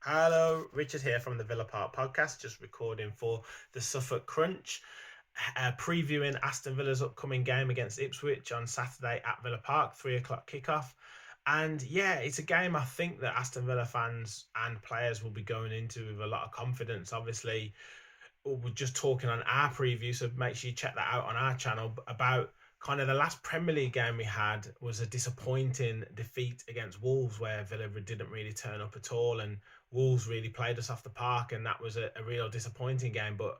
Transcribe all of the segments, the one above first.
Hello, Richard here from the Villa Park podcast, just recording for the Suffolk Crunch, previewing Aston Villa's upcoming game against Ipswich on Saturday at Villa Park, 3 o'clock kickoff. And yeah, it's a game I think that Aston Villa fans and players will be going into with a lot of confidence. Obviously, we're just talking on our preview, so make sure you check that out on our channel about kind of the last Premier League game we had was a disappointing defeat against Wolves where Villa didn't really turn up at all and Wolves really played us off the park and that was a real disappointing game. But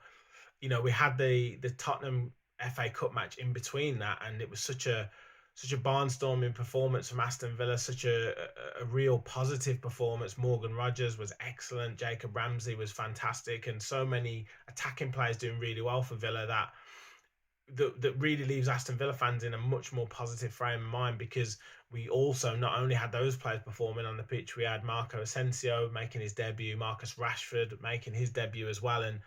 we had the Tottenham FA Cup match in between that, and it was such a barnstorming performance from Aston Villa, such a real positive performance. Morgan Rogers was excellent, Jacob Ramsey was fantastic, and so many attacking players doing really well for Villa that really leaves Aston Villa fans in a much more positive frame of mind because we also not only had those players performing on the pitch, we had Marco Asensio making his debut, Marcus Rashford making his debut as well, and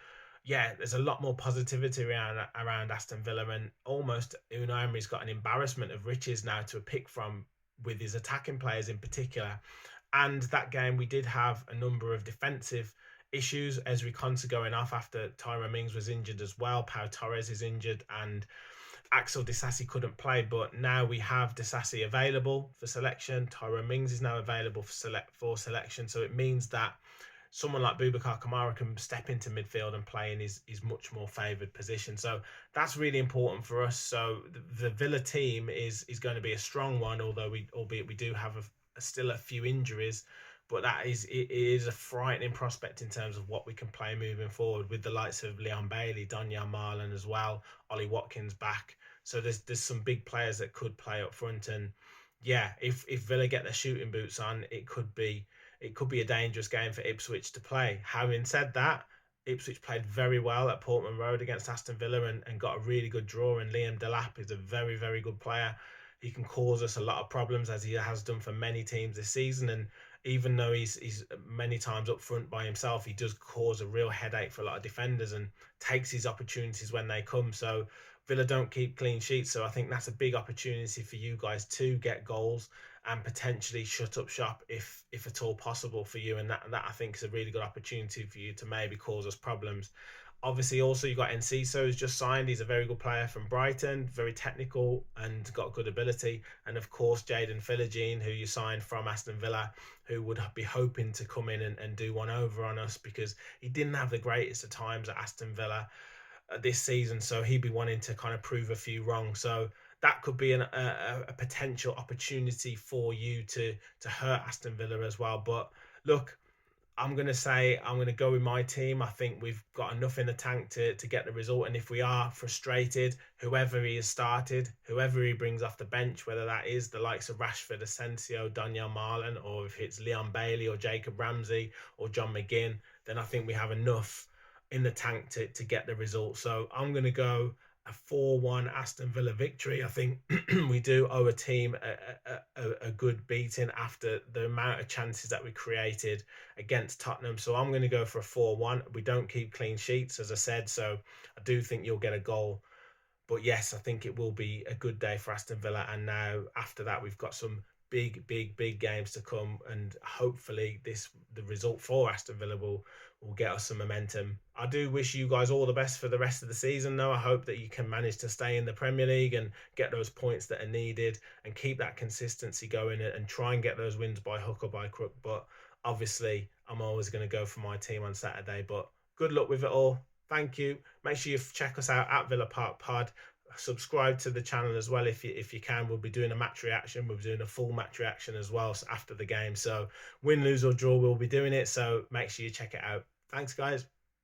yeah, there's a lot more positivity around Aston Villa, and almost Unai Emery's got an embarrassment of riches now to pick from with his attacking players in particular. And that game, we did have a number of defensive issues. Ezri Konsa going off after Tyrone Mings was injured as well. Pau Torres is injured, and Axel Disasi couldn't play. But now we have Disasi available for selection. Tyrone Mings is now available for selection. So it means that someone like Boubacar Kamara can step into midfield and play in his much more favoured position. So that's really important for us. So the Villa team is going to be a strong one, albeit we do have still a few injuries. But it is a frightening prospect in terms of what we can play moving forward with the likes of Leon Bailey, Donyell Marlon as well, Ollie Watkins back. So there's some big players that could play up front, and yeah, if Villa get their shooting boots on, it could be a dangerous game for Ipswich to play. Having said that, Ipswich played very well at Portman Road against Aston Villa and got a really good draw. And Liam Delap is a very, very good player. He can cause us a lot of problems as he has done for many teams this season. And even though he's many times up front by himself, he does cause a real headache for a lot of defenders and takes his opportunities when they come. So Villa don't keep clean sheets. So I think that's a big opportunity for you guys to get goals and potentially shut up shop if at all possible for you. And that I think is a really good opportunity for you to maybe cause us problems. Obviously, also you got Enciso who's just signed. He's a very good player from Brighton, very technical and got good ability. And of course, Jaden Philogene, who you signed from Aston Villa, who would be hoping to come in and do one over on us because he didn't have the greatest of times at Aston Villa this season. So he'd be wanting to kind of prove a few wrong. So that could be a potential opportunity for you to hurt Aston Villa as well. But look, I'm going to go with my team. I think we've got enough in the tank to get the result. And if we are frustrated, whoever he has started, whoever he brings off the bench, whether that is the likes of Rashford, Asensio, Donyell Marlon, or if it's Leon Bailey or Jacob Ramsey or John McGinn, then I think we have enough in the tank to get the result. So I'm going to go a 4-1 Aston Villa victory. I think we do owe a team a good beating after the amount of chances that we created against Tottenham. So I'm going to go for a 4-1. We don't keep clean sheets, as I said, so I do think you'll get a goal. But yes, I think it will be a good day for Aston Villa. And now after that, we've got some big games to come, and hopefully the result for Aston Villa will get us some momentum. I do wish you guys all the best for the rest of the season though. I hope that you can manage to stay in the Premier League and get those points that are needed and keep that consistency going and try and get those wins by hook or by crook. But obviously I'm always going to go for my team on Saturday. But good luck with it all. Thank you. Make sure you check us out at Villa Park Pod. Subscribe to the channel as well if you can. We'll be doing a match reaction. We'll be doing a full match reaction as well after the game. So win, lose or draw, we'll be doing it. So make sure you check it out. Thanks, guys.